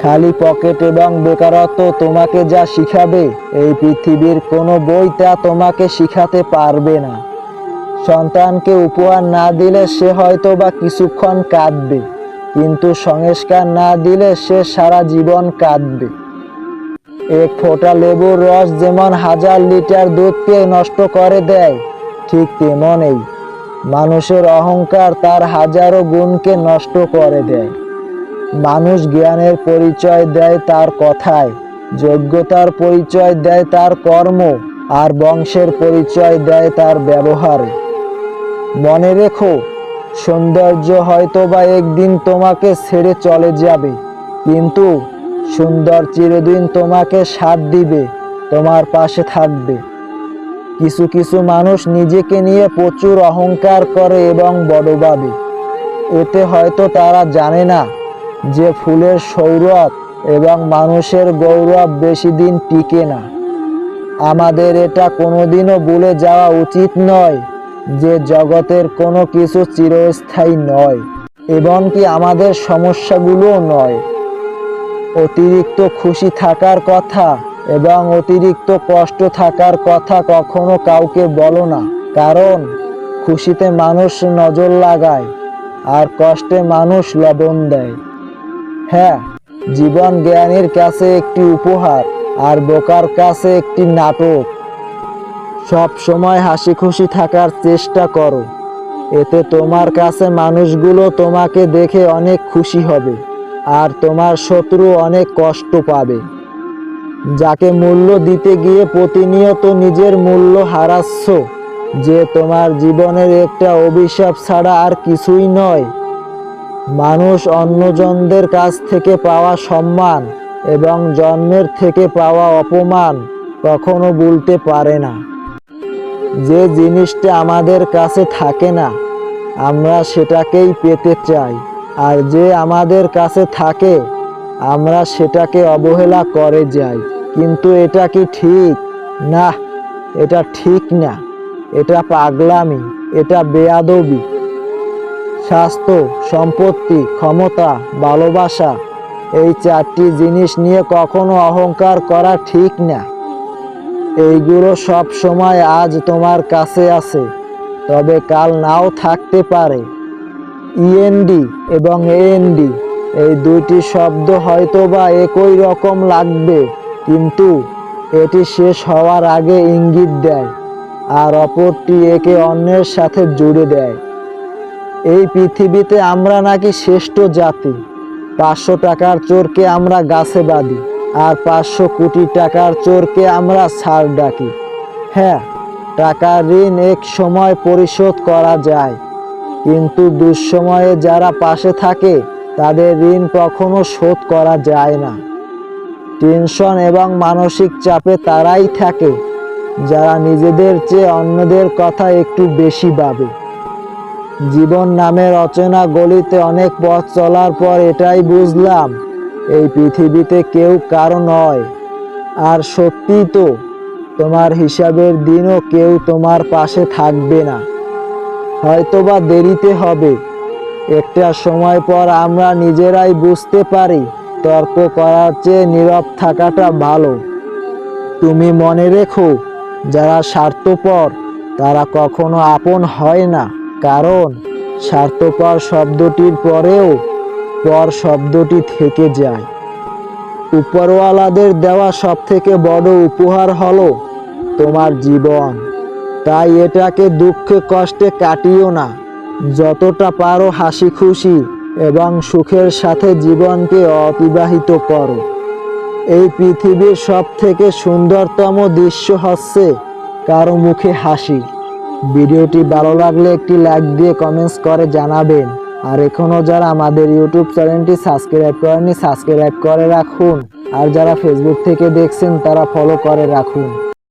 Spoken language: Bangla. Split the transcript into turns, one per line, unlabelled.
খালি পকেট এবং বেকারত্ব তোমাকে যা শিখাবে, এই পৃথিবীর কোনো বই তা তোমাকে শিখাতে পারবে না। সন্তানকে উপহার না দিলে সে হয়তো বা কিছুক্ষণ কাঁদবে, কিন্তু সংস্কার না দিলে সে সারা জীবন কাঁদবে। এক ফোঁটা লেবুর রস যেমন 1000 লিটার দুধকে নষ্ট করে দেয়, ঠিক তেমনই মানুষের অহংকার তার হাজারো গুণকে নষ্ট করে দেয়। মানুষ জ্ঞানের পরিচয় দেয় তার কথায়, যোগ্যতার পরিচয় দেয় তার কর্ম, আর বংশের পরিচয় দেয় তার ব্যবহারে। মনে রেখো, সৌন্দর্য হয়তোবা একদিন তোমাকে ছেড়ে চলে যাবে, কিন্তু সুন্দর চিরদিন তোমাকে সাথ দিবে, তোমার পাশে থাকবে। কিছু কিছু মানুষ নিজেকে নিয়ে প্রচুর অহংকার করে এবং বড় ভাবে। এতে হয়তো তারা জানে না যে ফুলের সৌরভ এবং মানুষের গৌরব বেশি দিন টিকে না। আমাদের এটা কোনোদিনও ভুলে যাওয়া উচিত নয় যে জগতের কোনো কিছু চিরস্থায়ী নয়, এমনকি আমাদের সমস্যাগুলোও নয়। অতিরিক্ত খুশি থাকার কথা এবং অতিরিক্ত কষ্ট থাকার কথা কখনো কাউকে বলো না, কারণ খুশিতে মানুষ নজর লাগায় আর কষ্টে মানুষ লবণ দেয়। হ্যাঁ, জীবন জ্ঞানীর কাছে একটি উপহার আর বোকার কাছে একটি নাটক। সব সময় হাসি খুশি থাকার চেষ্টা করো, এতে তোমার কাছে মানুষগুলো তোমাকে দেখে অনেক খুশি হবে আর তোমার শত্রু অনেক কষ্ট পাবে। যাকে মূল্য দিতে গিয়ে প্রতিনিয়ত নিজের মূল্য হারাচ্ছ, যে তোমার জীবনের একটা অভিশাপ ছাড়া আর কিছুই নয়। মানুষ অন্যজনদের কাছ থেকে পাওয়া সম্মান এবং জন্মের থেকে পাওয়া অপমান কখনো ভুলতে পারে না। যে জিনিসটা আমাদের কাছে থাকে না, আমরা সেটাকেই পেতে চাই, আর যে আমাদের কাছে থাকে, আমরা সেটাকে অবহেলা করে যাই। কিন্তু এটা কি ঠিক? না, এটা ঠিক না। এটা পাগলামি, এটা বেয়াদবি। স্বাস্থ্য, সম্পত্তি, ক্ষমতা, ভালোবাসা, এই 4টি জিনিস নিয়ে কখনো অহংকার করা ঠিক না। এইগুলো সব সময় আজ তোমার কাছে আছে, তবে কাল নাও থাকতে পারে। ইএনডি এবং এএনডি, এই 2টি শব্দ হয়তোবা একই রকম লাগবে, কিন্তু এটি শেষ হওয়ার আগে ইঙ্গিত দেয়, আর অপরটি একে অন্যের সাথে জুড়ে দেয়। এই পৃথিবীতে আমরা নাকি শ্রেষ্ঠ জাতি। 500 টাকার চোরকে আমরা গাছে বাঁধি, আর 500 কোটি টাকার চোরকে আমরা ছাড় ডাকি। হ্যাঁ, টাকার ঋণ এক সময় পরিশোধ করা যায়, কিন্তু দুঃসময়ে যারা পাশে থাকে তাদের ঋণ কখনো শোধ করা যায় না। টেনশন এবং মানসিক চাপে তারাই থাকে যারা নিজেদের চেয়ে অন্যদের কথা একটু বেশি ভাবে। জীবন নামের অচেনা গলিতে অনেক পথ চলার পর এটাই বুঝলাম, এই পৃথিবীতে কেউ কারো নয়। আর সত্যিই তো, তোমার হিসাবের দিনও কেউ তোমার পাশে থাকবে না। হয়তোবা দেরিতে হবে। একটা সময় পর আমরা নিজেরাই বুঝতে পারি তর্ক করার চেয়ে নীরব থাকাটা ভালো। তুমি মনে রেখো, যারা স্বার্থপর তারা কখনো আপন হয় না, কারণ স্বার্থপর শব্দটির পরেও পর শব্দটি থেকে যায়। উপরওয়ালাদের দেওয়া সবথেকে বড় উপহার হলো তোমার জীবন, তাই এটাকে দুঃখে কষ্টে কাটিও না। যতটা পারো হাসি খুশি এবং সুখের সাথে জীবনকে অতিবাহিত করো। এই পৃথিবীর সবথেকে সুন্দরতম দৃশ্য হচ্ছে কারো মুখে হাসি। ভিডিওটি ভালো লাগলে একটি লাইক দিয়ে কমেন্টস করে জানাবেন। আর এখনও যারা আমাদের ইউটিউব চ্যানেলটি সাবস্ক্রাইব করেননি, সাবস্ক্রাইব করে রাখুন। আর যারা ফেসবুক থেকে দেখছেন তারা ফলো করে রাখুন।